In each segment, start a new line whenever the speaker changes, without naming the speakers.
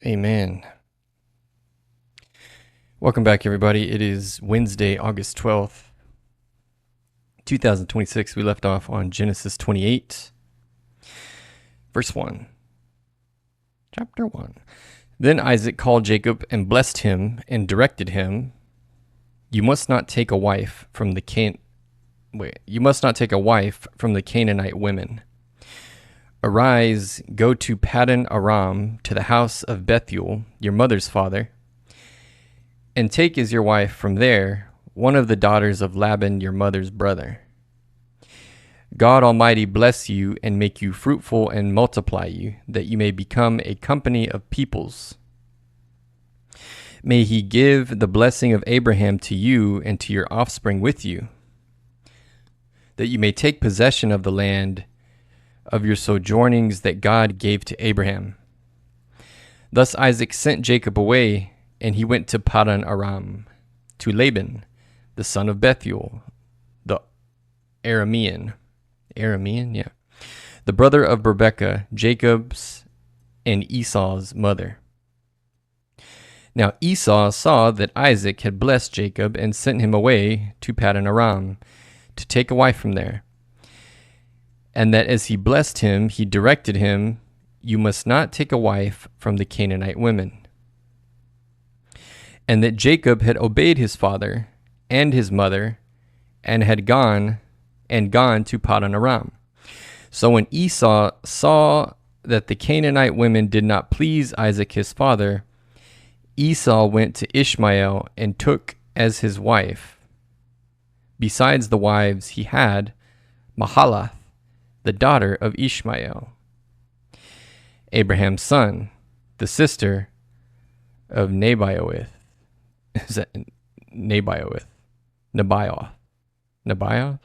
Amen. Welcome back, everybody. It is Wednesday, August 12th, 2026. We left off on Genesis 28, verse 1. Chapter 1. Then Isaac called Jacob and blessed him and directed him, You must not take a wife from the Canaanite women. Arise, go to Paddan Aram, to the house of Bethuel, your mother's father, and take as your wife from there one of the daughters of Laban, your mother's brother. God Almighty bless you and make you fruitful and multiply you, that you may become a company of peoples. May he give the blessing of Abraham to you and to your offspring with you, that you may take possession of the land of your sojournings that God gave to Abraham. Thus Isaac sent Jacob away, and he went to Paddan Aram, to Laban, the son of Bethuel, the Aramean, the brother of Rebekah, Jacob's and Esau's mother. Now Esau saw that Isaac had blessed Jacob and sent him away to Paddan Aram to take a wife from there, and that as he blessed him, he directed him, You must not take a wife from the Canaanite women. And that Jacob had obeyed his father and his mother, and had gone to Paddan Aram. So when Esau saw that the Canaanite women did not please Isaac his father, Esau went to Ishmael and took as his wife, besides the wives he had, Mahalath, the daughter of Ishmael, Abraham's son, the sister of Nebaioth. Is that Nebaioth? Nebaioth?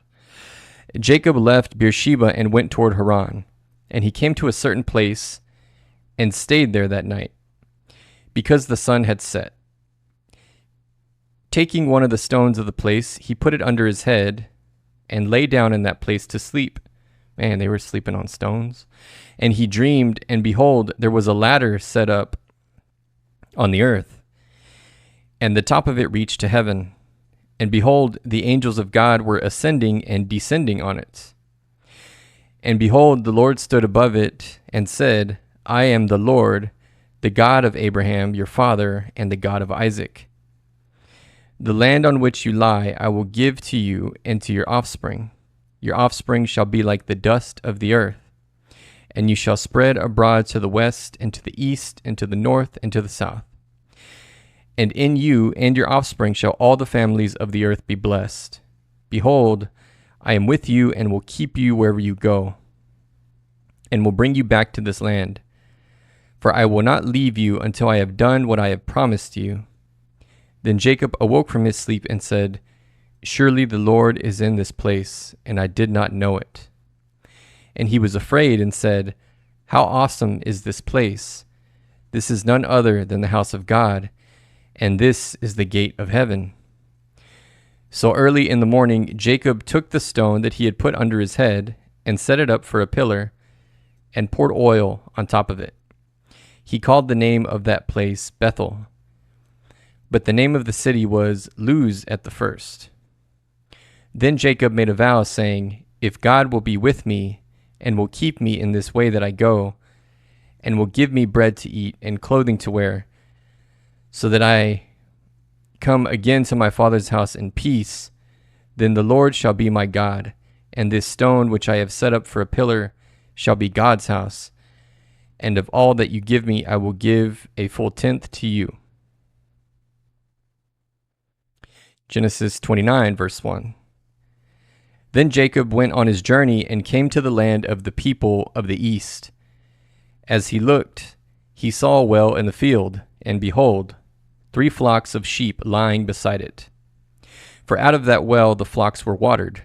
Jacob left Beersheba and went toward Haran, and he came to a certain place and stayed there that night, because the sun had set. Taking one of the stones of the place, he put it under his head and lay down in that place to sleep. Man, they were sleeping on stones. And he dreamed, and behold, there was a ladder set up on the earth, and the top of it reached to heaven. And behold, the angels of God were ascending and descending on it. And behold, the Lord stood above it and said, I am the Lord, the God of Abraham your father, and the God of Isaac. The land on which you lie I will give to you and to your offspring. Your offspring shall be like the dust of the earth, and you shall spread abroad to the west and to the east and to the north and to the south. And in you and your offspring shall all the families of the earth be blessed. Behold, I am with you and will keep you wherever you go, and will bring you back to this land. For I will not leave you until I have done what I have promised you. Then Jacob awoke from his sleep and said, Surely the Lord is in this place, and I did not know it. And he was afraid and said, How awesome is this place! This is none other than the house of God, and this is the gate of heaven. So early in the morning, Jacob took the stone that he had put under his head and set it up for a pillar and poured oil on top of it. He called the name of that place Bethel, but the name of the city was Luz at the first. Then Jacob made a vow, saying, If God will be with me and will keep me in this way that I go, and will give me bread to eat and clothing to wear, so that I come again to my father's house in peace, then the Lord shall be my God, and this stone which I have set up for a pillar shall be God's house, and of all that you give me I will give a full tenth to you. Genesis 29, verse 1. Then Jacob went on his journey and came to the land of the people of the east. As he looked, he saw a well in the field, and behold, 3 flocks of sheep lying beside it. For out of that well the flocks were watered.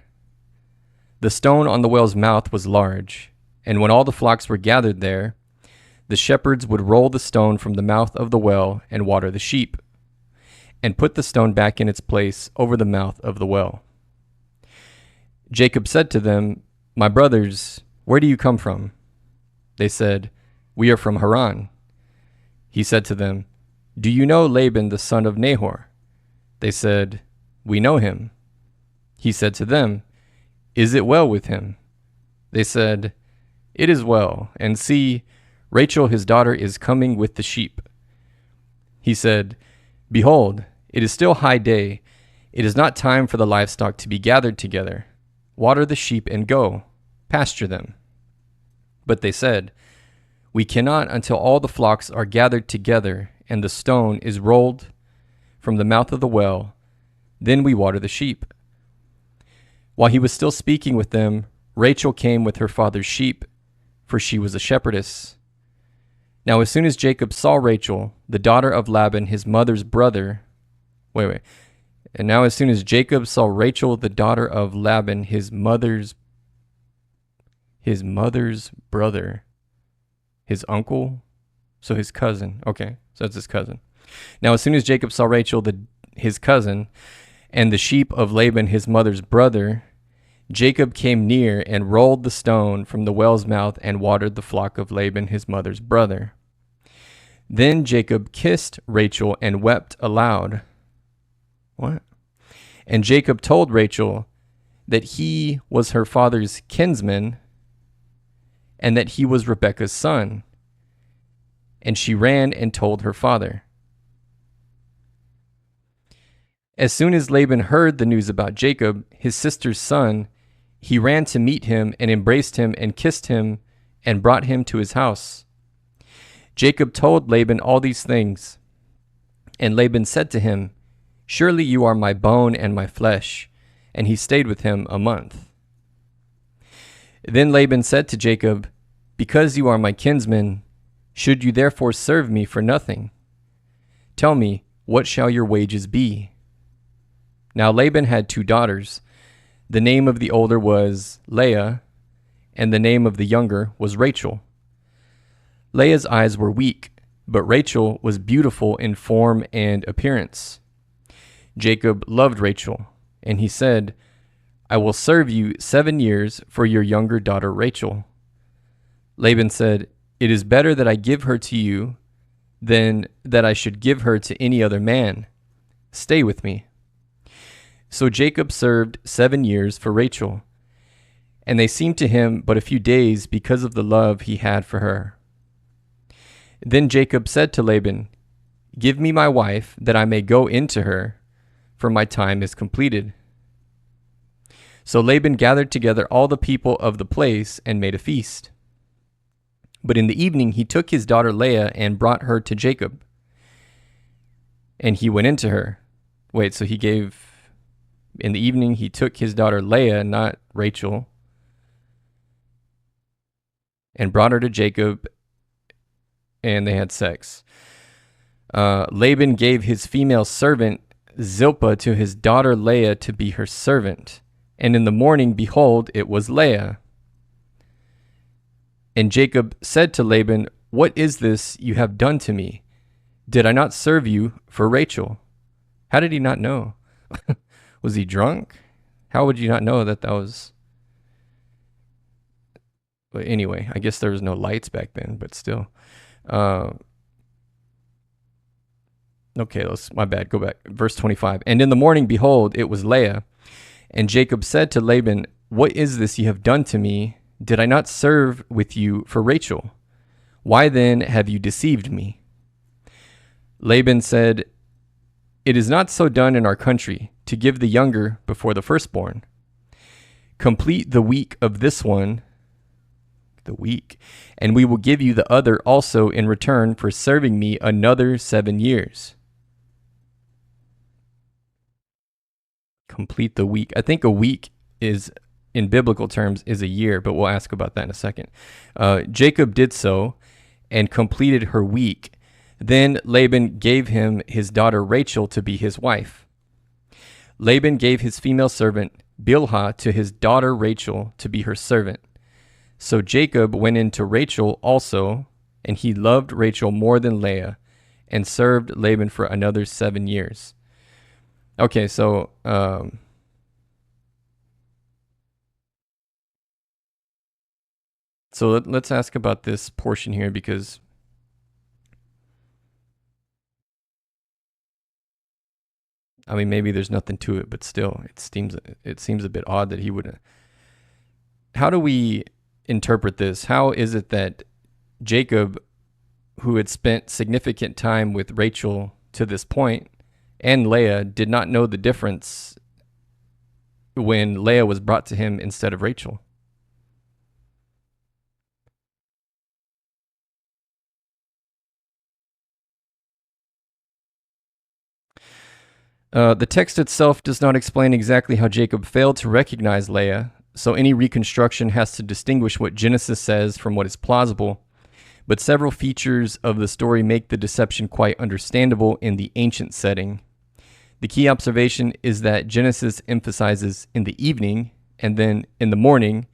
The stone on the well's mouth was large, and when all the flocks were gathered there, the shepherds would roll the stone from the mouth of the well and water the sheep, and put the stone back in its place over the mouth of the well. Jacob said to them, My brothers, where do you come from? They said, We are from Haran. He said to them, "Do you know Laban the son of Nahor?" They said, "We know him." He said to them, "Is it well with him?" They said, "It is well, and see, Rachel his daughter is coming with the sheep." He said, "Behold, it is still high day. It is not time for the livestock to be gathered together. Water the sheep and go, pasture them." But they said, "We cannot until all the flocks are gathered together and the stone is rolled from the mouth of the well. Then we water the sheep." While he was still speaking with them, Rachel came with her father's sheep, for she was a shepherdess. Now as soon as Jacob saw Rachel, the daughter of Laban, his mother's brother, And now as soon as Jacob saw Rachel, the daughter of Laban, his mother's brother, his uncle, so his cousin. Okay, so that's his cousin. Now as soon as Jacob saw Rachel, his cousin, and the sheep of Laban, his mother's brother, Jacob came near and rolled the stone from the well's mouth and watered the flock of Laban, his mother's brother. Then Jacob kissed Rachel and wept aloud. What? And Jacob told Rachel that he was her father's kinsman and that he was Rebekah's son. And she ran and told her father. As soon as Laban heard the news about Jacob, his sister's son, he ran to meet him and embraced him and kissed him and brought him to his house. Jacob told Laban all these things. And Laban said to him, "Surely you are my bone and my flesh." And he stayed with him a month. Then Laban said to Jacob, "Because you are my kinsman, should you therefore serve me for nothing? Tell me, what shall your wages be?" Now Laban had 2 daughters. The name of the older was Leah, and the name of the younger was Rachel. Leah's eyes were weak, but Rachel was beautiful in form and appearance. Jacob loved Rachel, and he said, "I will serve you 7 years for your younger daughter Rachel." Laban said, "It is better that I give her to you than that I should give her to any other man. Stay with me." So Jacob served 7 years for Rachel, and they seemed to him but a few days because of the love he had for her. Then Jacob said to Laban, "Give me my wife, that I may go into her, for my time is completed." So Laban gathered together all the people of the place and made a feast. But in the evening he took his daughter Leah and brought her to Jacob. And he went into her. In the evening he took his daughter Leah, not Rachel, and brought her to Jacob, and they had sex. Laban gave his female servant Zilpah to his daughter Leah to be her servant. And in the morning, behold, it was Leah. And Jacob said to Laban, "What is this you have done to me? Did I not serve you for Rachel?" How did he not know? Was he drunk? How would you not know that was... But anyway, I guess there was no lights back then, but still. Okay, my bad, go back. Verse 25. And in the morning, behold, it was Leah. And Jacob said to Laban, "What is this you have done to me? Did I not serve with you for Rachel? Why then have you deceived me?" Laban said, "It is not so done in our country, to give the younger before the firstborn. Complete the week of this one, and we will give you the other also in return for serving me another 7 years. Complete the week. I think a week is, in biblical terms, is a year, but we'll ask about that in a second. Jacob did so and completed her week. Then Laban gave him his daughter Rachel to be his wife. Laban gave his female servant Bilhah to his daughter Rachel to be her servant. So Jacob went in to Rachel also, and he loved Rachel more than Leah, and served Laban for another 7 years. Okay, so let's ask about this portion here, because I mean, maybe there's nothing to it, but still, it seems a bit odd that he would. How do we interpret this? How is it that Jacob, who had spent significant time with Rachel to this point, and Leah, did not know the difference when Leah was brought to him instead of Rachel? The text itself does not explain exactly how Jacob failed to recognize Leah, so any reconstruction has to distinguish what Genesis says from what is plausible. But several features of the story make the deception quite understandable in the ancient setting. The key observation is that Genesis emphasizes in the evening, and then in the morning,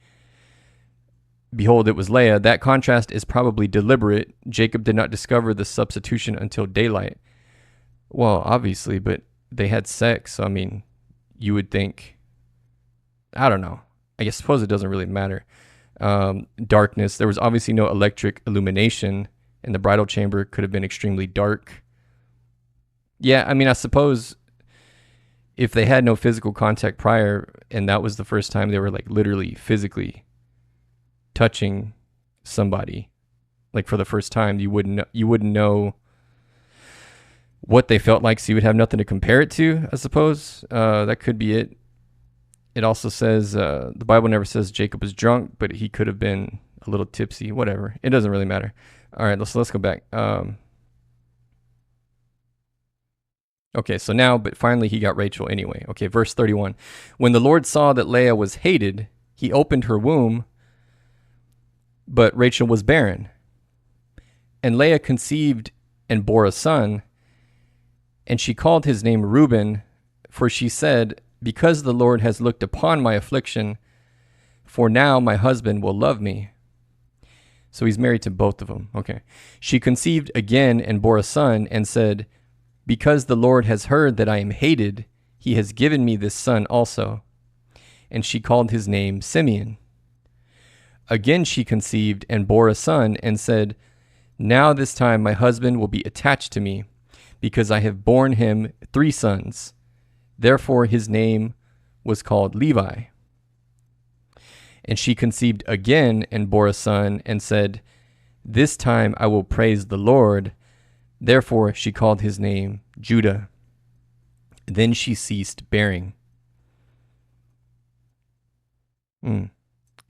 behold, it was Leah. That contrast is probably deliberate. Jacob did not discover the substitution until daylight. Well, obviously, but they had sex. So, I mean, you would think, I don't know. I suppose it doesn't really matter. Darkness. There was obviously no electric illumination, and the bridal chamber could have been extremely dark. Yeah, I mean, I suppose if they had no physical contact prior, and that was the first time they were like literally physically touching somebody, like for the first time, you wouldn't know what they felt like, so you would have nothing to compare it to, I suppose. That could be it. It also says, the Bible never says Jacob was drunk, but he could have been a little tipsy, whatever. It doesn't really matter. All right, let's go back. Okay, so now, but finally he got Rachel anyway. Okay, verse 31. When the Lord saw that Leah was hated, he opened her womb, but Rachel was barren. And Leah conceived and bore a son, and she called his name Reuben, for she said, because the Lord has looked upon my affliction, for now my husband will love me. So he's married to both of them. Okay. She conceived again and bore a son and said, because the Lord has heard that I am hated, he has given me this son also. And she called his name Simeon. Again she conceived and bore a son and said, now this time my husband will be attached to me, because I have borne him 3 sons. Therefore his name was called Levi. And she conceived again and bore a son and said, this time I will praise the Lord. Therefore she called his name Judah. Then she ceased bearing.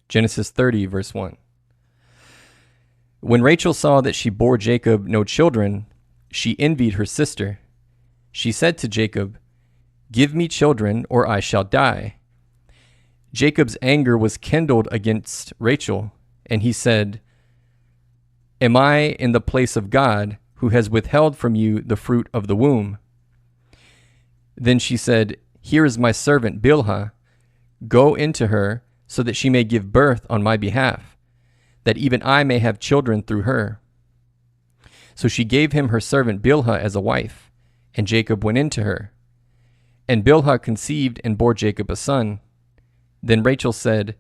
Genesis 30, verse 1. When Rachel saw that she bore Jacob no children, she envied her sister. She said to Jacob, give me children, or I shall die. Jacob's anger was kindled against Rachel, and he said, am I in the place of God, who has withheld from you the fruit of the womb? Then she said, here is my servant Bilhah. Go into her, so that she may give birth on my behalf, that even I may have children through her. So she gave him her servant Bilhah as a wife, and Jacob went into her. And Bilhah conceived and bore Jacob a son. Then Rachel said,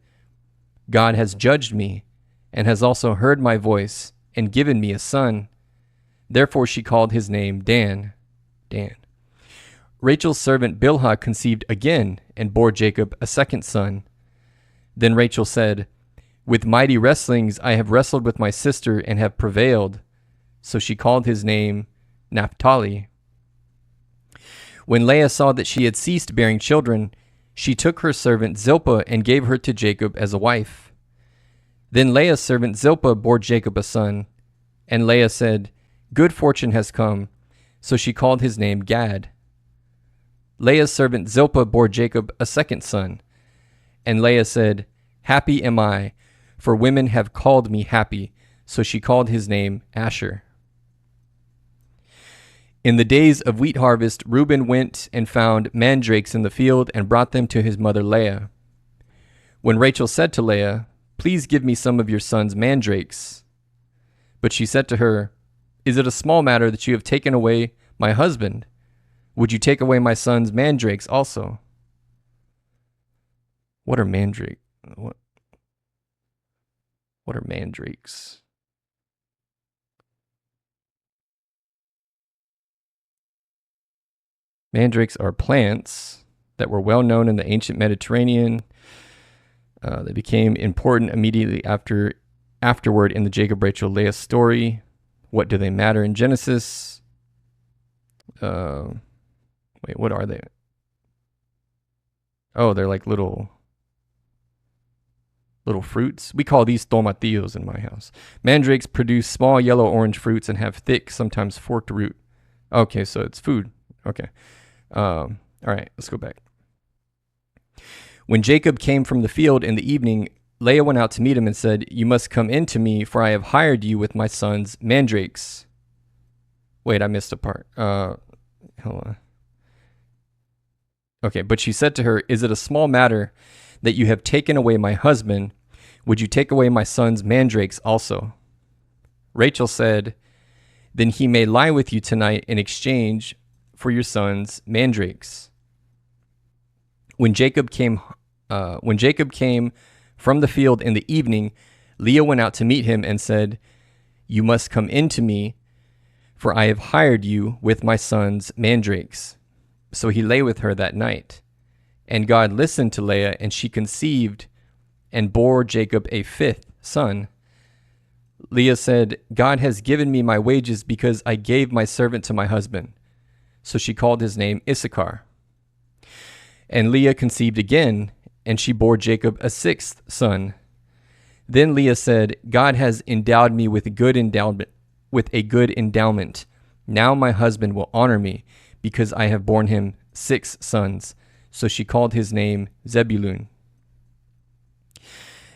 God has judged me, and has also heard my voice, and given me a son. Therefore she called his name Dan. Rachel's servant Bilhah conceived again, and bore Jacob a second son. Then Rachel said, with mighty wrestlings I have wrestled with my sister, and have prevailed. So she called his name Naphtali. When Leah saw that she had ceased bearing children, she took her servant Zilpah and gave her to Jacob as a wife. Then Leah's servant Zilpah bore Jacob a son, and Leah said, good fortune has come. So she called his name Gad. Leah's servant Zilpah bore Jacob a second son, and Leah said, happy am I, for women have called me happy. So she called his name Asher. In the days of wheat harvest, Reuben went and found mandrakes in the field and brought them to his mother Leah. When Rachel said to Leah, please give me some of your son's mandrakes. But she said to her, is it a small matter that you have taken away my husband? Would you take away my son's mandrakes also? What are mandrakes? What are mandrakes? Mandrakes are plants that were well known in the ancient Mediterranean. They became important immediately afterward in the Jacob, Rachel, Leah story. What do they matter in Genesis? Wait, what are they? Oh, they're like little fruits. We call these tomatillos in my house. Mandrakes produce small yellow-orange fruits and have thick, sometimes forked root. Okay, so it's food. Okay. All right, let's go back. When Jacob came from the field in the evening, Leah went out to meet him and said, "You must come in to me, for I have hired you with my sons' mandrakes." Wait, I missed a part. Hold on. Okay, but she said to her, "Is it a small matter that you have taken away my husband? Would you take away my son's mandrakes also?" Rachel said, "Then he may lie with you tonight in exchange for your son's mandrakes." When Jacob came from the field in the evening, Leah went out to meet him and said, "You must come in to me, for I have hired you with my son's mandrakes." So he lay with her that night. And God listened to Leah, and she conceived and bore Jacob a fifth son. Leah said, "God has given me my wages because I gave my servant to my husband." So she called his name Issachar. And Leah conceived again, and she bore Jacob a sixth son. Then Leah said, "God has endowed me with a good endowment. Now my husband will honor me, because I have borne him 6 sons." So she called his name Zebulun.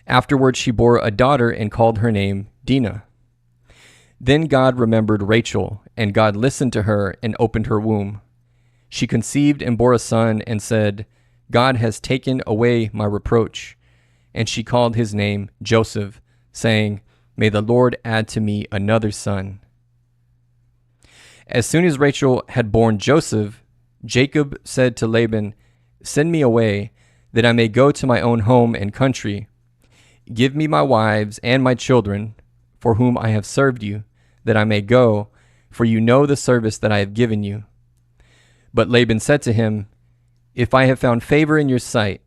Afterward she bore a daughter and called her name Dinah. Then God remembered Rachel, and God listened to her and opened her womb. She conceived and bore a son and said, "God has taken away my reproach." And she called his name Joseph, saying, "May the Lord add to me another son." As soon as Rachel had borne Joseph, Jacob said to Laban, "Send me away, that I may go to my own home and country. Give me my wives and my children, for whom I have served you, that I may go, for you know the service that I have given you." But Laban said to him, "If I have found favor in your sight,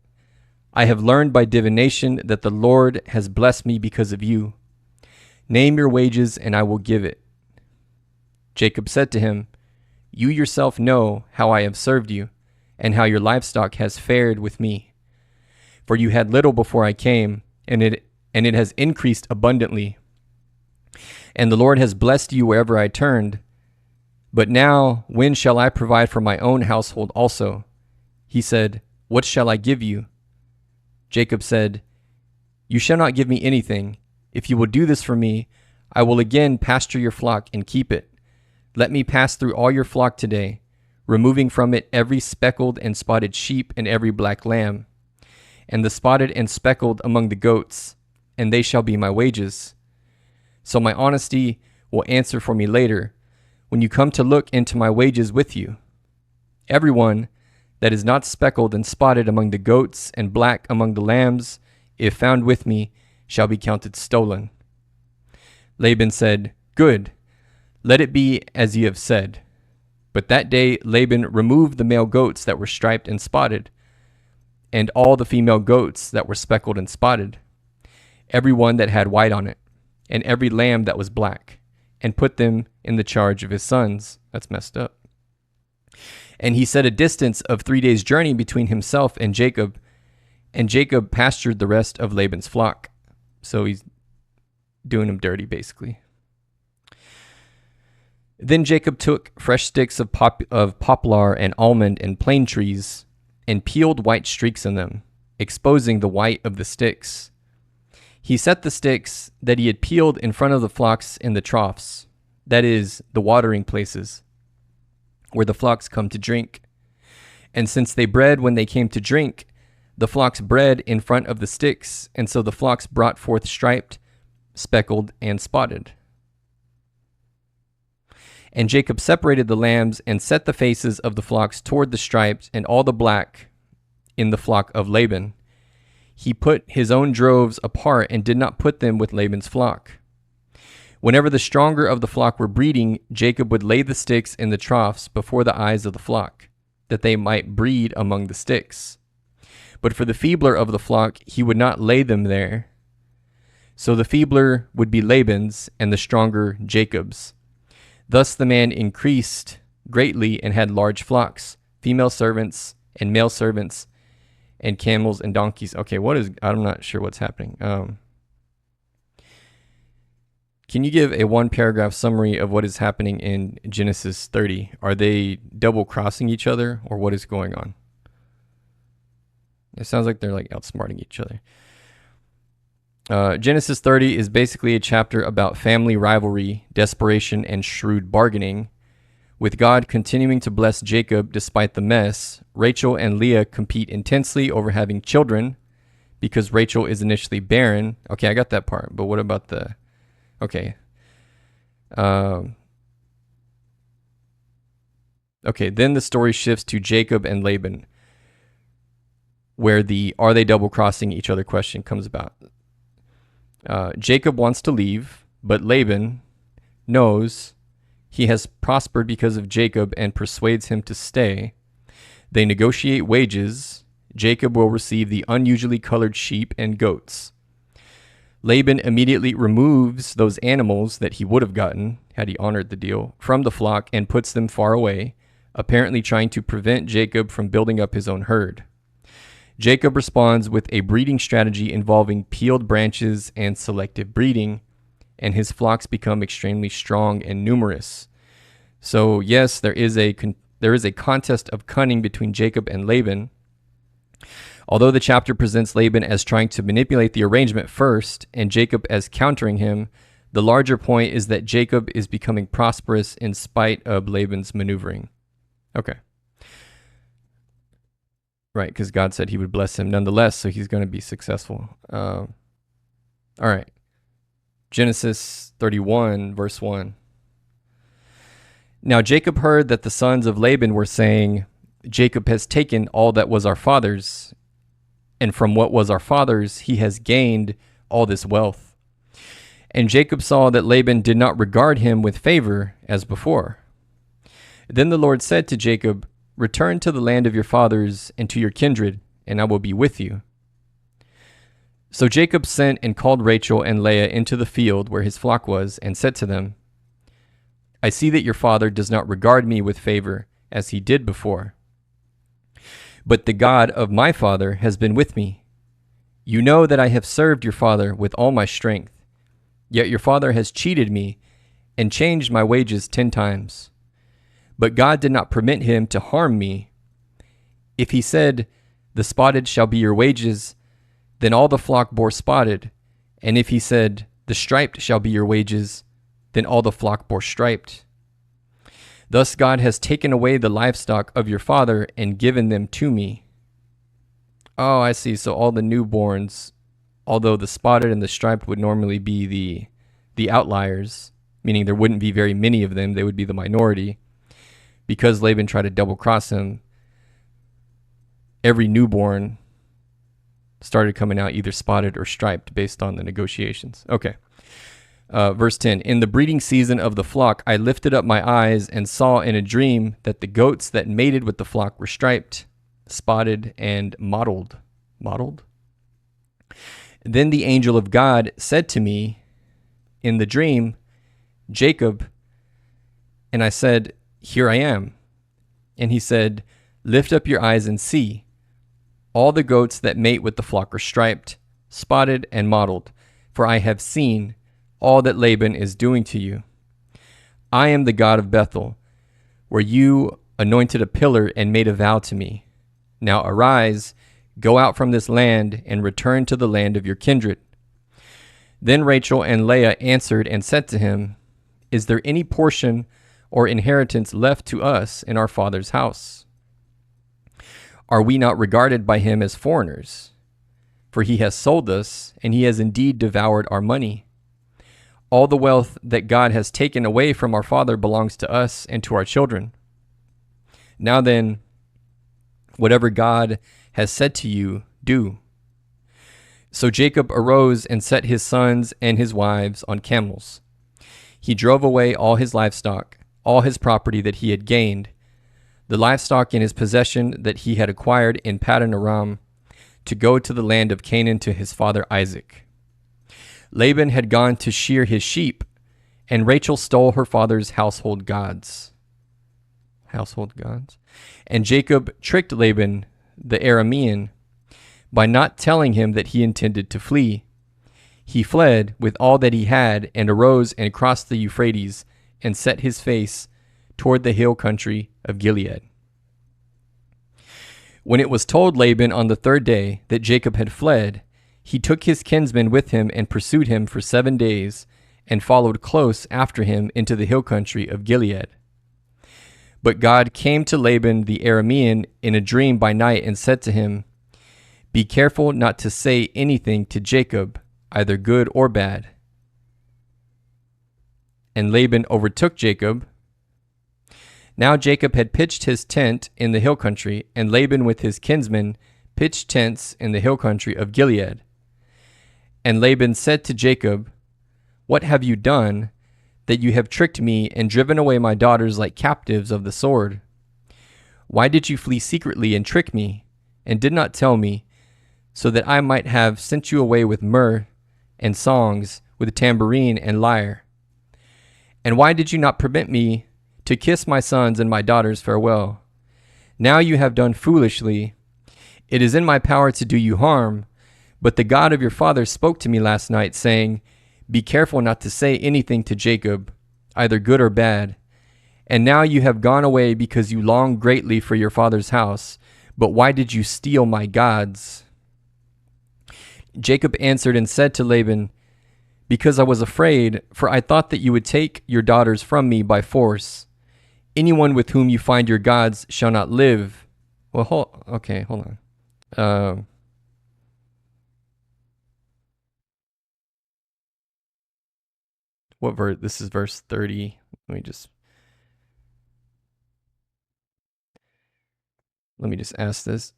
I have learned by divination that the Lord has blessed me because of you. Name your wages, and I will give it." Jacob said to him, "You yourself know how I have served you, and how your livestock has fared with me. For you had little before I came, and it has increased abundantly. And the Lord has blessed you wherever I turned. But now, when shall I provide for my own household also?" He said, "What shall I give you?" Jacob said, "You shall not give me anything. If you will do this for me, I will again pasture your flock and keep it. Let me pass through all your flock today, removing from it every speckled and spotted sheep and every black lamb, and the spotted and speckled among the goats, and they shall be my wages. So my honesty will answer for me later, when you come to look into my wages with you. Everyone that is not speckled and spotted among the goats and black among the lambs, if found with me, shall be counted stolen." Laban said, "Good, let it be as ye have said." But that day Laban removed the male goats that were striped and spotted, and all the female goats that were speckled and spotted, every one that had white on it, and every lamb that was black, and put them in the charge of his sons. That's messed up. And he set a distance of 3 days' journey between himself and Jacob pastured the rest of Laban's flock. So he's doing him dirty, basically. Then Jacob took fresh sticks of poplar and almond and plane trees, and peeled white streaks in them, exposing the white of the sticks. He set the sticks that he had peeled in front of the flocks in the troughs, that is, the watering places, where the flocks come to drink. And since they bred when they came to drink, the flocks bred in front of the sticks, and so the flocks brought forth striped, speckled, and spotted. And Jacob separated the lambs and set the faces of the flocks toward the striped and all the black in the flock of Laban. He put his own droves apart and did not put them with Laban's flock. Whenever the stronger of the flock were breeding, Jacob would lay the sticks in the troughs before the eyes of the flock, that they might breed among the sticks. But for the feebler of the flock, he would not lay them there. So the feebler would be Laban's, and the stronger Jacob's. Thus the man increased greatly and had large flocks, female servants and male servants, and camels and donkeys. Okay, I'm not sure what's happening. Can you give a one paragraph summary of what is happening in Genesis 30? Are they double crossing each other, or what is going on? It sounds like they're like outsmarting each other. Genesis 30 is basically a chapter about family rivalry, desperation, and shrewd bargaining. With God continuing to bless Jacob despite the mess, Rachel and Leah compete intensely over having children because Rachel is initially barren. Okay, I got that part, but what about the... Okay. Okay, then the story shifts to Jacob and Laban, where the are they double crossing each other question comes about. Jacob wants to leave, but Laban knows he has prospered because of Jacob and persuades him to stay. They negotiate wages. Jacob will receive the unusually colored sheep and goats. Laban immediately removes those animals that he would have gotten had he honored the deal from the flock and puts them far away, apparently trying to prevent Jacob from building up his own herd. Jacob responds with a breeding strategy involving peeled branches and selective breeding, and his flocks become extremely strong and numerous. So yes, there is a contest of cunning between Jacob and Laban. Although the chapter presents Laban as trying to manipulate the arrangement first and Jacob as countering him, the larger point is that Jacob is becoming prosperous in spite of Laban's maneuvering. Okay. Right, because God said he would bless him nonetheless, so he's going to be successful. All right. Genesis 31, verse 1. Now Jacob heard that the sons of Laban were saying, Jacob has taken all that was our father's, and from what was our father's he has gained all this wealth. And Jacob saw that Laban did not regard him with favor as before. Then the Lord said to Jacob, return to the land of your fathers and to your kindred, and I will be with you. So Jacob sent and called Rachel and Leah into the field where his flock was, and said to them, I see that your father does not regard me with favor as he did before. But the God of my father has been with me. You know that I have served your father with all my strength. Yet your father has cheated me and changed my wages 10 times. But God did not permit him to harm me. If he said, the spotted shall be your wages, then all the flock bore spotted. And if he said, the striped shall be your wages, then all the flock bore striped. Thus God has taken away the livestock of your father and given them to me. Oh, I see. So all the newborns, although the spotted and the striped would normally be the outliers, meaning there wouldn't be very many of them, they would be the minority. Because Laban tried to double cross him, every newborn started coming out either spotted or striped based on the negotiations. Okay. Verse 10, in the breeding season of the flock, I lifted up my eyes and saw in a dream that the goats that mated with the flock were striped, spotted, and mottled. Mottled? Then the angel of God said to me in the dream, Jacob, and I said, here I am. And he said, lift up your eyes and see. All the goats that mate with the flock are striped, spotted, and mottled, for I have seen all that Laban is doing to you. I am the God of Bethel, where you anointed a pillar and made a vow to me. Now arise, go out from this land, and return to the land of your kindred. Then Rachel and Leah answered and said to him, is there any portion or inheritance left to us in our father's house? Are we not regarded by him as foreigners? For he has sold us, and he has indeed devoured our money. All the wealth that God has taken away from our father belongs to us and to our children. Now then, whatever God has said to you, do. So Jacob arose and set his sons and his wives on camels. He drove away all his livestock, all his property that he had gained, the livestock in his possession that he had acquired in Paddan Aram, to go to the land of Canaan to his father Isaac. Laban had gone to shear his sheep, and Rachel stole her father's household gods. And Jacob tricked Laban, the Aramean, by not telling him that he intended to flee. He fled with all that he had and arose and crossed the Euphrates and set his face toward the hill country of Gilead. When it was told Laban on the third day that Jacob had fled, he took his kinsmen with him and pursued him for 7 days and followed close after him into the hill country of Gilead. But God came to Laban the Aramean in a dream by night and said to him, "Be careful not to say anything to Jacob, either good or bad." And Laban overtook Jacob. Now Jacob had pitched his tent in the hill country, and Laban with his kinsmen pitched tents in the hill country of Gilead. And Laban said to Jacob, "What have you done, that you have tricked me and driven away my daughters like captives of the sword? Why did you flee secretly and trick me, and did not tell me, so that I might have sent you away with myrrh and songs, with tambourine and lyre? And why did you not permit me to kiss my sons and my daughters farewell? Now you have done foolishly. It is in my power to do you harm, but the God of your father spoke to me last night, saying, 'Be careful not to say anything to Jacob, either good or bad.' And now you have gone away because you long greatly for your father's house. But why did you steal my gods?" Jacob answered and said to Laban, "Because I was afraid, for I thought that you would take your daughters from me by force. Anyone with whom you find your gods shall not live." Well, hold on. What verse? This is verse 30. Let me just ask this.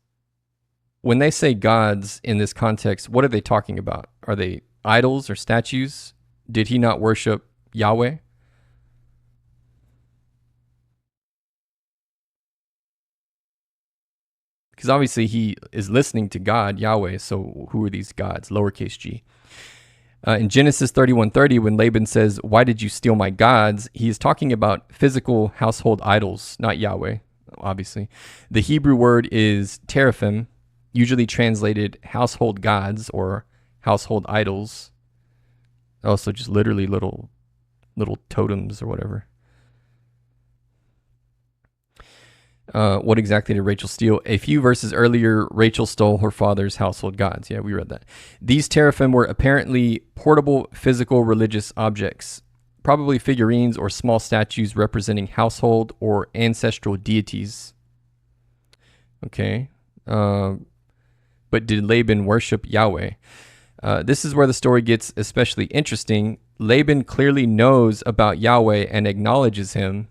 When they say gods in this context, what are they talking about? Are they idols or statues? Did he not worship Yahweh? Because obviously he is listening to God, Yahweh, so who are these gods? Lowercase g. In Genesis 31:30, when Laban says, "Why did you steal my gods?" he is talking about physical household idols, not Yahweh, obviously. The Hebrew word is teraphim, usually translated household gods or household idols. Also just literally little totems or whatever. What exactly did Rachel steal? A few verses earlier, Rachel stole her father's household gods. Yeah, we read that. These teraphim were apparently portable physical religious objects, probably figurines or small statues representing household or ancestral deities. Okay. But did Laban worship Yahweh? This is where the story gets especially interesting. Laban clearly knows about Yahweh and acknowledges him,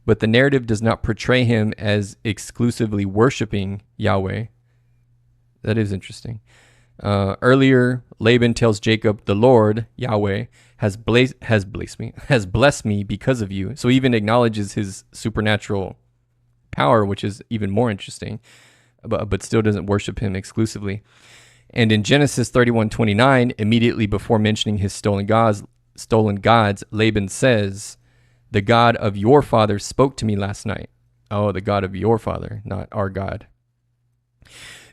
but the narrative does not portray him as exclusively worshiping Yahweh. That is interesting. Earlier, Laban tells Jacob, "The Lord, Yahweh, has blessed me because of you." So he even acknowledges his supernatural power, which is even more interesting, but still doesn't worship him exclusively. And in Genesis 31:29, immediately before mentioning his stolen gods, Laban says, "The God of your father spoke to me last night." Oh, the God of your father, not our God.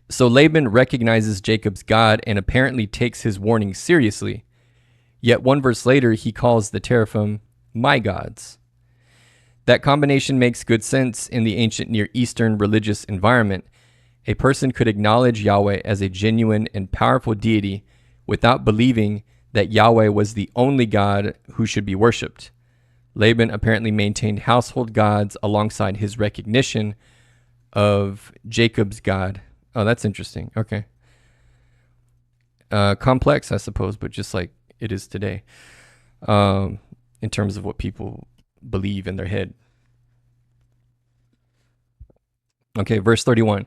So Laban recognizes Jacob's God and apparently takes his warning seriously. Yet one verse later, he calls the teraphim my gods. That combination makes good sense in the ancient Near Eastern religious environment. A person could acknowledge Yahweh as a genuine and powerful deity without believing that Yahweh was the only God who should be worshipped. Laban apparently maintained household gods alongside his recognition of Jacob's God. Oh, that's interesting. Okay. Complex, I suppose, but just like it is today, in terms of what people believe in their head. Okay, verse 31.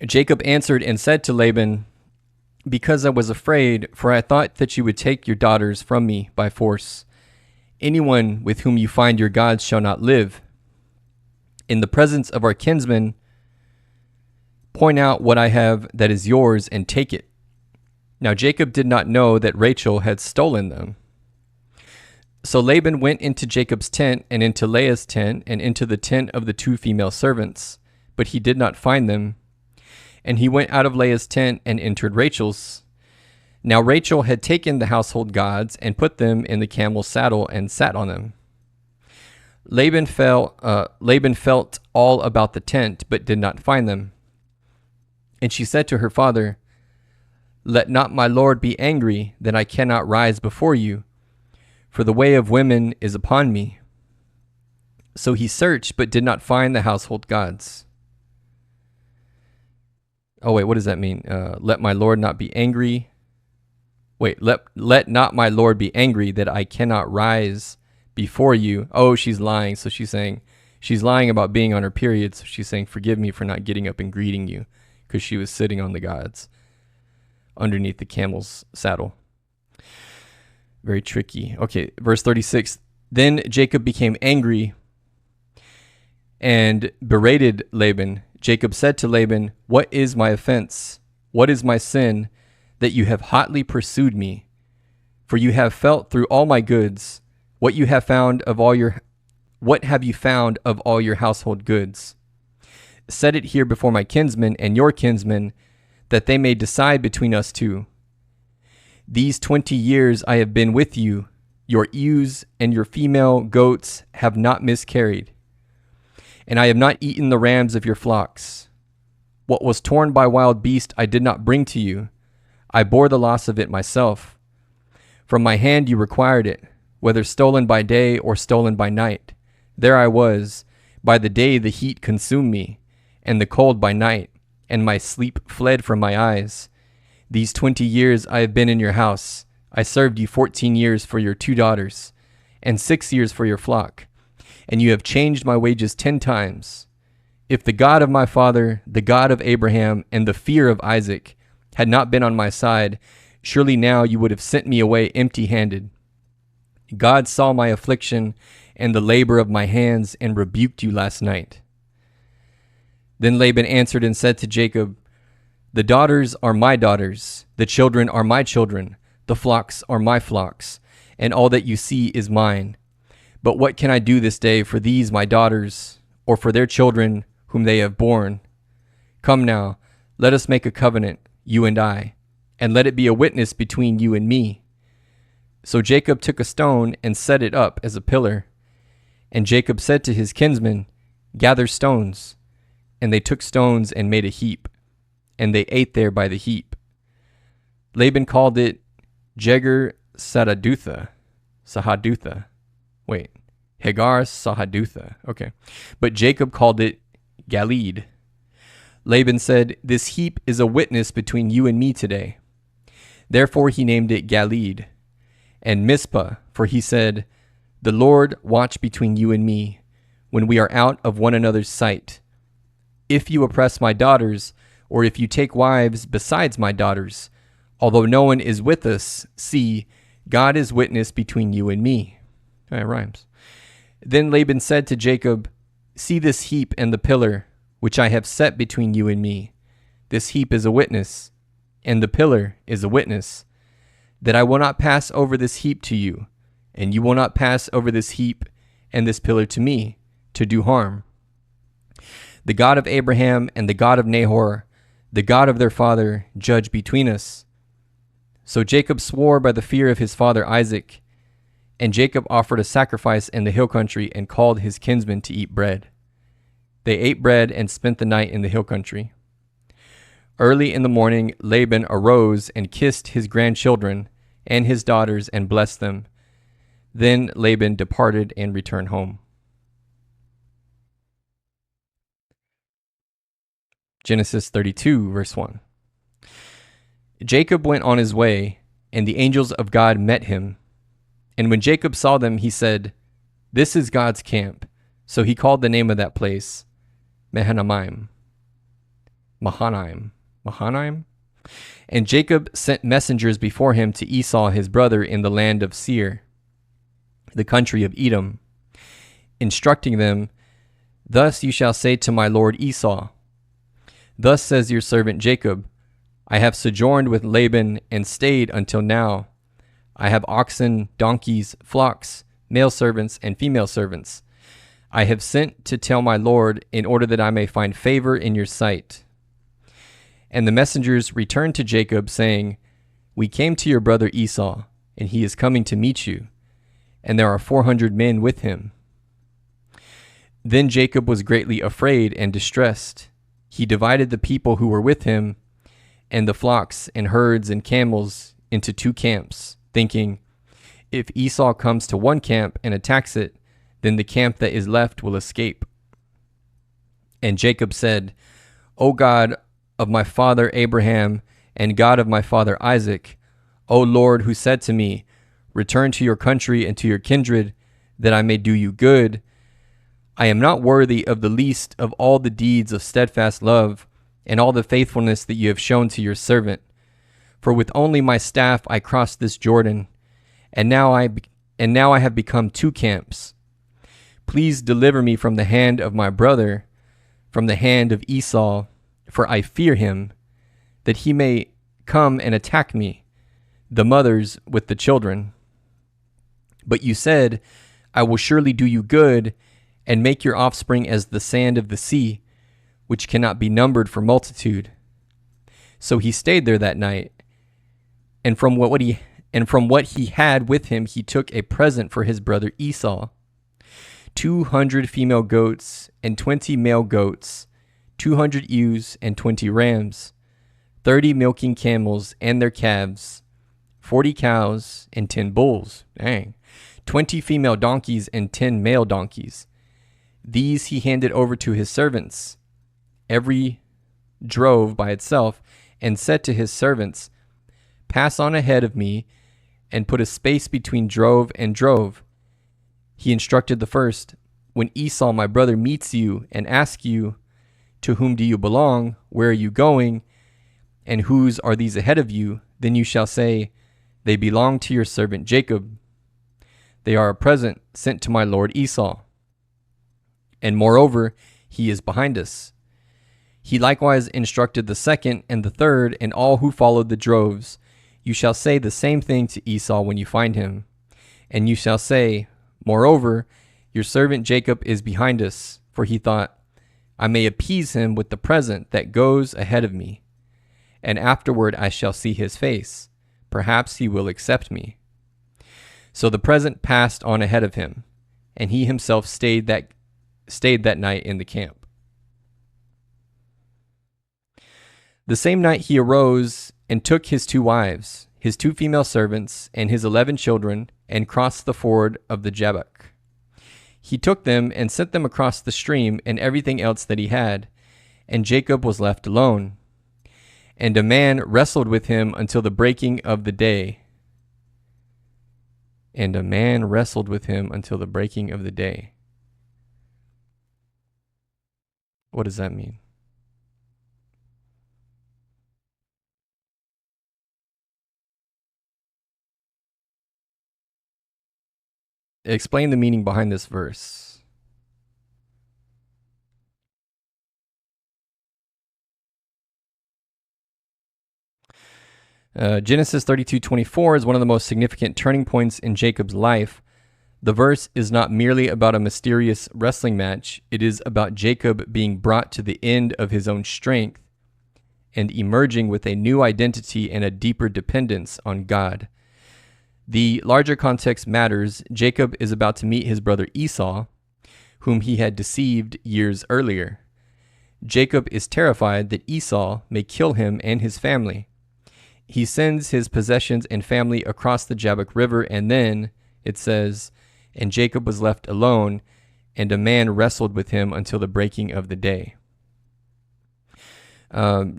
Jacob answered and said to Laban, "Because I was afraid, for I thought that you would take your daughters from me by force. Anyone with whom you find your gods shall not live." In the presence of our kinsmen, point out what I have that is yours and take it. Now Jacob did not know that Rachel had stolen them. So Laban went into Jacob's tent and into Leah's tent and into the tent of the 2 female servants, but he did not find them. And he went out of Leah's tent and entered Rachel's. Now Rachel had taken the household gods and put them in the camel's saddle and sat on them. Laban felt all about the tent, but did not find them. And she said to her father, "Let not my lord be angry that I cannot rise before you, for the way of women is upon me." So he searched, but did not find the household gods. Oh, wait, what does that mean? Let my lord not be angry. Wait, let not my lord be angry that I cannot rise before you. Oh, she's lying. So she's saying, she's lying about being on her period. So she's saying, forgive me for not getting up and greeting you, because she was sitting on the gods underneath the camel's saddle. Very tricky. Okay, verse 36. Then Jacob became angry and berated Laban. Jacob said to Laban, "What is my offense? What is my sin that you have hotly pursued me? For you have felt through all my goods. What have you found of all your household goods? Set it here before my kinsmen and your kinsmen, that they may decide between us two. These 20 years I have been with you. Your ewes and your female goats have not miscarried, and I have not eaten the rams of your flocks. What was torn by wild beast I did not bring to you. I bore the loss of it myself. From my hand you required it, whether stolen by day or stolen by night. There I was. By the day the heat consumed me, and the cold by night, and my sleep fled from my eyes. These 20 years I have been in your house. I served you 14 years for your 2 daughters, and 6 years for your flock, and you have changed my wages 10 times. If the God of my father, the God of Abraham, and the fear of Isaac had not been on my side, surely now you would have sent me away empty-handed. God saw my affliction and the labor of my hands and rebuked you last night." Then Laban answered and said to Jacob, "The daughters are my daughters, the children are my children, the flocks are my flocks, and all that you see is mine. But what can I do this day for these my daughters, or for their children whom they have borne? Come now, let us make a covenant, you and I, and let it be a witness between you and me." So Jacob took a stone and set it up as a pillar. And Jacob said to his kinsmen, "Gather stones." And they took stones and made a heap, and they ate there by the heap. Laban called it Jegar Sahadutha. Hagar Sahadutha. Okay. But Jacob called it Galeed. Laban said, "This heap is a witness between you and me today." Therefore he named it Galeed. And Mizpah, for he said, "The Lord watch between you and me, when we are out of one another's sight. If you oppress my daughters, or if you take wives besides my daughters, although no one is with us, see, God is witness between you and me." It rhymes. Then Laban said to Jacob, "See this heap and the pillar, which I have set between you and me. This heap is a witness, and the pillar is a witness, that I will not pass over this heap to you, and you will not pass over this heap and this pillar to me, to do harm. The God of Abraham and the God of Nahor, the God of their father, judge between us." So Jacob swore by the fear of his father Isaac, and Jacob offered a sacrifice in the hill country and called his kinsmen to eat bread. They ate bread and spent the night in the hill country. Early in the morning, Laban arose and kissed his grandchildren and his daughters and blessed them. Then Laban departed and returned home. Genesis 32, verse 1. Jacob went on his way, and the angels of God met him. And when Jacob saw them, he said, "This is God's camp." So he called the name of that place Mahanaim. And Jacob sent messengers before him to Esau his brother in the land of Seir, the country of Edom, instructing them Thus you shall say to my lord Esau, Thus says your servant Jacob, I have sojourned with Laban and stayed until now. I have oxen, donkeys, flocks, male servants, and female servants. I have sent to tell my lord in order that I may find favor in your sight. And the messengers returned to Jacob, saying, We came to your brother Esau, and he is coming to meet you, and there are 400 men with him. Then Jacob was greatly afraid and distressed. He divided the people who were with him, and the flocks and herds and camels into 2 camps, thinking, If Esau comes to one camp and attacks it, then the camp that is left will escape. And Jacob said, O God of my father Abraham, and God of my father Isaac, O Lord, who said to me, Return to your country and to your kindred, that I may do you good. I am not worthy of the least of all the deeds of steadfast love and all the faithfulness that you have shown to your servant. For with only my staff I crossed this Jordan, and now I have become 2 camps. Please deliver me from the hand of my brother, from the hand of Esau, for I fear him, that he may come and attack me, the mothers with the children. But you said, I will surely do you good, and make your offspring as the sand of the sea, which cannot be numbered for multitude. So he stayed there that night, and from what he had with him he took a present for his brother Esau, 200 female goats and 20 male goats, 200 ewes and 20 rams, 30 milking camels and their calves, 40 cows and 10 bulls, 20 female donkeys and 10 male donkeys. These he handed over to his servants, every drove by itself, and said to his servants, Pass on ahead of me, and put a space between drove and drove. He instructed the first, When Esau my brother meets you and asks you, To whom do you belong? Where are you going? And whose are these ahead of you? Then you shall say, They belong to your servant Jacob. They are a present sent to my lord Esau. And moreover, he is behind us. He likewise instructed the second and the third and all who followed the droves. You shall say the same thing to Esau when you find him. And you shall say, Moreover, your servant Jacob is behind us, for he thought, I may appease him with the present that goes ahead of me. And afterward I shall see his face. Perhaps he will accept me. So the present passed on ahead of him, and he himself stayed that night in the camp. The same night he arose and took his 2 wives, his 2 female servants, and his 11 children, and crossed the ford of the Jabbok. He took them and sent them across the stream and everything else that he had, and Jacob was left alone. And a man wrestled with him until the breaking of the day. And a man wrestled with him until the breaking of the day. What does that mean? Explain the meaning behind this verse. Genesis 32:24 is one of the most significant turning points in Jacob's life. The verse is not merely about a mysterious wrestling match. It is about Jacob being brought to the end of his own strength and emerging with a new identity and a deeper dependence on God. The larger context matters. Jacob is about to meet his brother Esau, whom he had deceived years earlier. Jacob is terrified that Esau may kill him and his family. He sends his possessions and family across the Jabbok River, and then, it says, and Jacob was left alone, and a man wrestled with him until the breaking of the day.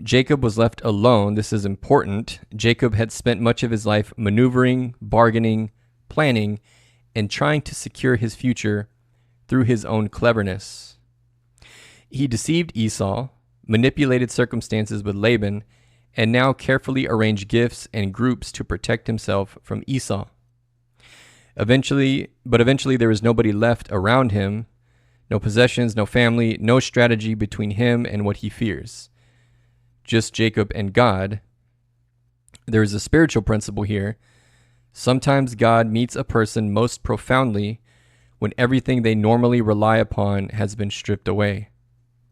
Jacob was left alone. This is important. Jacob had spent much of his life maneuvering, bargaining, planning, and trying to secure his future through his own cleverness. He deceived Esau, manipulated circumstances with Laban, and now carefully arranged gifts and groups to protect himself from Esau. Eventually there was nobody left around him No possessions, no family, no strategy between him and what he fears. Just Jacob and God. There is a spiritual principle here. Sometimes God meets a person most profoundly when everything they normally rely upon has been stripped away.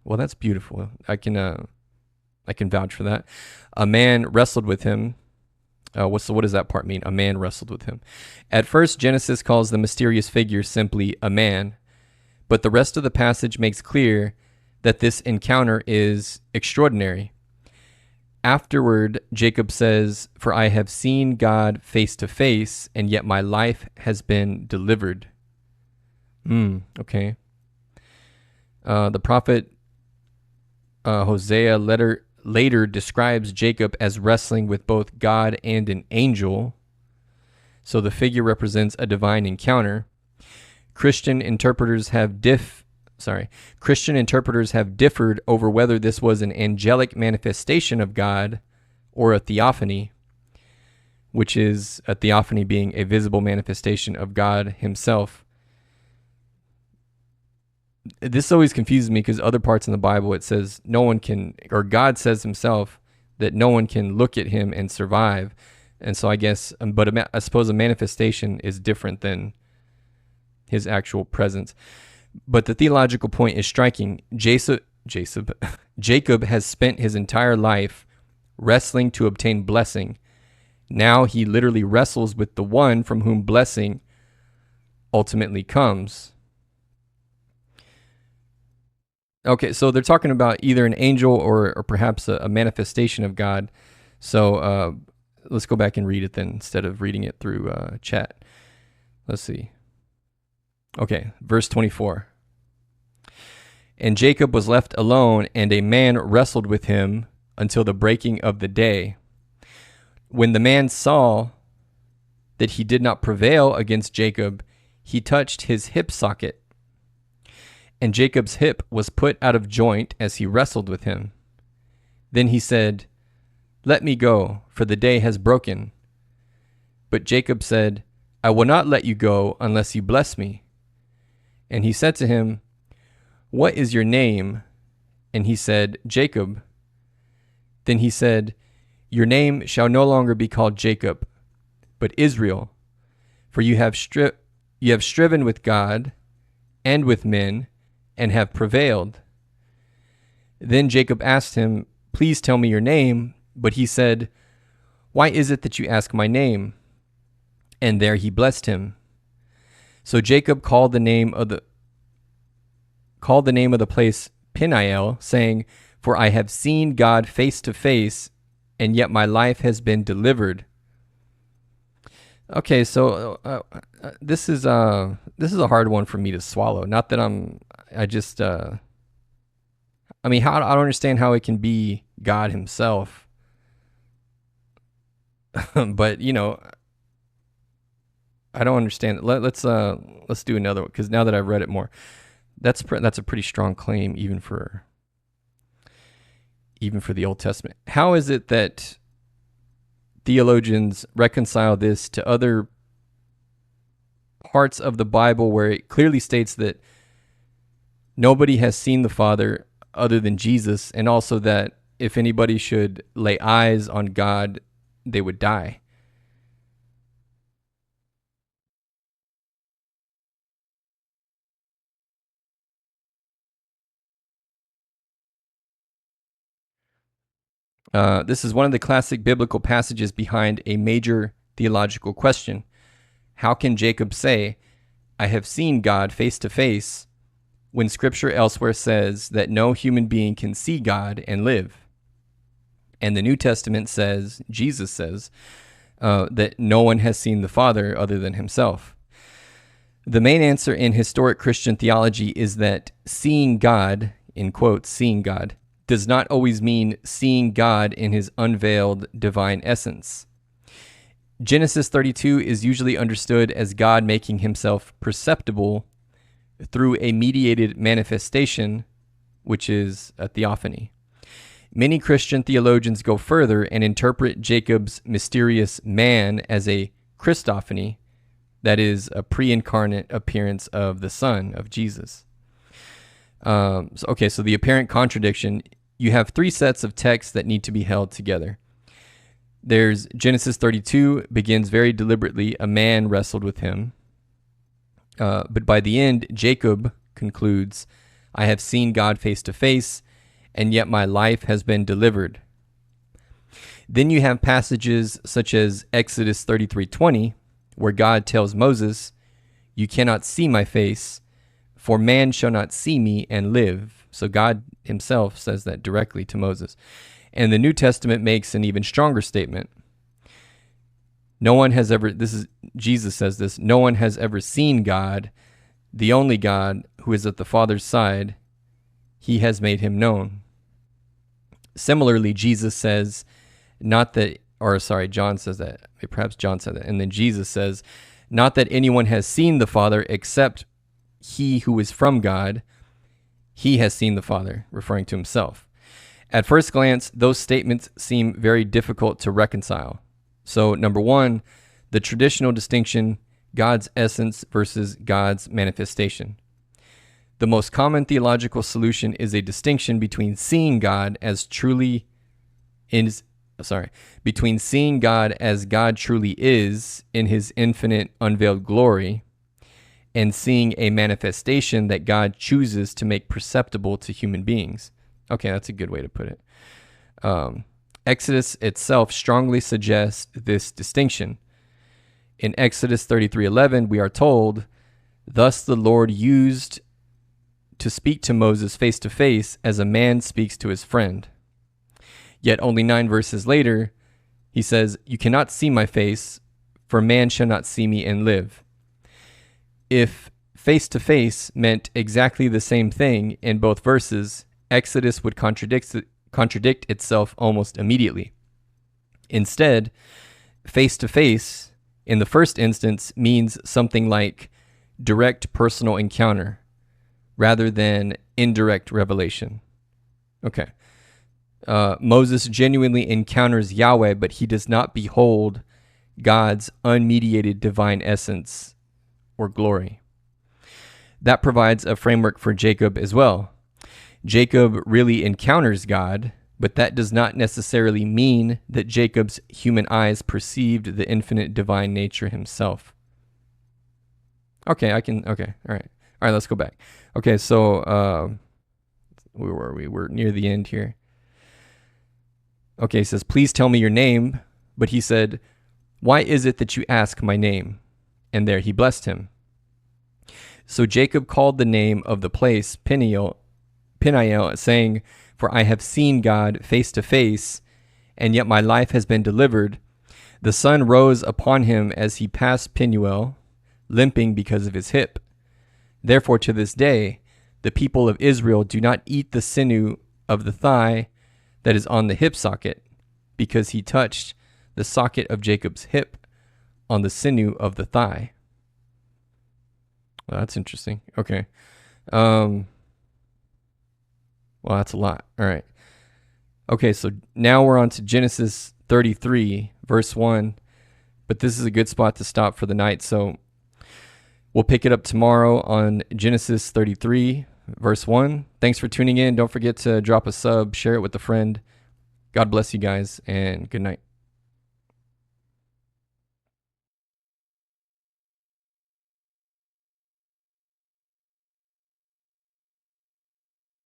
Well, that's beautiful. I can vouch for that. A man wrestled with him. What does that part mean? A man wrestled with him. At first, Genesis calls the mysterious figure simply a man, but the rest of the passage makes clear that this encounter is extraordinary. Afterward, Jacob says, "For I have seen God face to face, and yet my life has been delivered." Okay. The prophet Hosea later describes Jacob as wrestling with both God and an angel. So the figure represents a divine encounter. Christian interpreters have differed over whether this was an angelic manifestation of God or a theophany, which is a theophany being a visible manifestation of God himself. This always confuses me because other parts in the Bible it says no one can, or God says himself that no one can look at him and survive. And so I guess, I suppose a manifestation is different than his actual presence. But the theological point is striking. Jacob has spent his entire life wrestling to obtain blessing. Now he literally wrestles with the one from whom blessing ultimately comes. Okay, so they're talking about either an angel or perhaps a manifestation of God. So let's go back and read it then instead of reading it through chat. Let's see. Okay, verse 24. And Jacob was left alone, and a man wrestled with him until the breaking of the day. When the man saw that he did not prevail against Jacob, he touched his hip socket. And Jacob's hip was put out of joint as he wrestled with him. Then he said, "Let me go, for the day has broken." But Jacob said, "I will not let you go unless you bless me." And he said to him, "What is your name?" And he said, "Jacob." Then he said, "Your name shall no longer be called Jacob, but Israel, for you have striven with God and with men, and have prevailed." Then Jacob asked him, "Please tell me your name." But he said, "Why is it that you ask my name?" And there he blessed him. So Jacob called the name of the place Peniel, saying, "For I have seen God face to face, and yet my life has been delivered." Okay, so this is a hard one for me to swallow. Not that I don't understand how it can be God himself. But I don't understand. Let's do another one, because now that I've read it more, that's a pretty strong claim even for the Old Testament. How is it that theologians reconcile this to other parts of the Bible where it clearly states that nobody has seen the Father other than Jesus, and also that if anybody should lay eyes on God, they would die? This is one of the classic biblical passages behind a major theological question. How can Jacob say, "I have seen God face to face," when Scripture elsewhere says that no human being can see God and live? And the New Testament says, Jesus says, that no one has seen the Father other than himself. The main answer in historic Christian theology is that seeing God, in quotes, seeing God, does not always mean seeing God in his unveiled divine essence. Genesis 32 is usually understood as God making himself perceptible through a mediated manifestation, which is a theophany. Many Christian theologians go further and interpret Jacob's mysterious man as a Christophany, that is, a pre-incarnate appearance of the Son, of Jesus. So the apparent contradiction, you have three sets of texts that need to be held together. There's Genesis 32 begins very deliberately, a man wrestled with him. But by the end, Jacob concludes, I have seen God face to face, and yet my life has been delivered. Then you have passages such as Exodus 33:20, where God tells Moses, you cannot see my face, for man shall not see me and live. So God himself says that directly to Moses. And the New Testament makes an even stronger statement. Jesus says this, no one has ever seen God, the only God who is at the Father's side, he has made him known. Similarly, Jesus says, John says that, perhaps John said that, and then Jesus says, not that anyone has seen the Father except he who is from God, he has seen the Father, referring to himself. At first glance, those statements seem very difficult to reconcile. So, number one, the traditional distinction, God's essence versus God's manifestation. The most common theological solution is a distinction between seeing God as between seeing God as God truly is in his infinite unveiled glory and seeing a manifestation that God chooses to make perceptible to human beings. Okay, that's a good way to put it. Exodus itself strongly suggests this distinction. In Exodus 33:11, we are told, thus the Lord used to speak to Moses face to face as a man speaks to his friend. Yet only 9 verses later, he says, you cannot see my face, for man shall not see me and live. If face to face meant exactly the same thing in both verses, Exodus would contradict itself almost immediately. Instead, face to face in the first instance means something like direct personal encounter rather than indirect revelation. Okay. Moses genuinely encounters Yahweh, but he does not behold God's unmediated divine essence or glory. That provides a framework for Jacob as well. Jacob really encounters God, but that does not necessarily mean that Jacob's human eyes perceived the infinite divine nature himself. Okay, all right, let's go back. Okay, so where were we? We're near the end here. Okay, he says, please tell me your name. But he said, why is it that you ask my name? And there he blessed him. So Jacob called the name of the place Peniel, saying, for I have seen God face to face, and yet my life has been delivered. The sun rose upon him as he passed Peniel, limping because of his hip. Therefore, to this day, the people of Israel do not eat the sinew of the thigh that is on the hip socket, because he touched the socket of Jacob's hip on the sinew of the thigh. Well, that's interesting. Okay. Well, that's a lot. All right. Okay, so now we're on to Genesis 33, verse 1. But this is a good spot to stop for the night, so we'll pick it up tomorrow on Genesis 33, verse 1. Thanks for tuning in. Don't forget to drop a sub, share it with a friend. God bless you guys, and good night.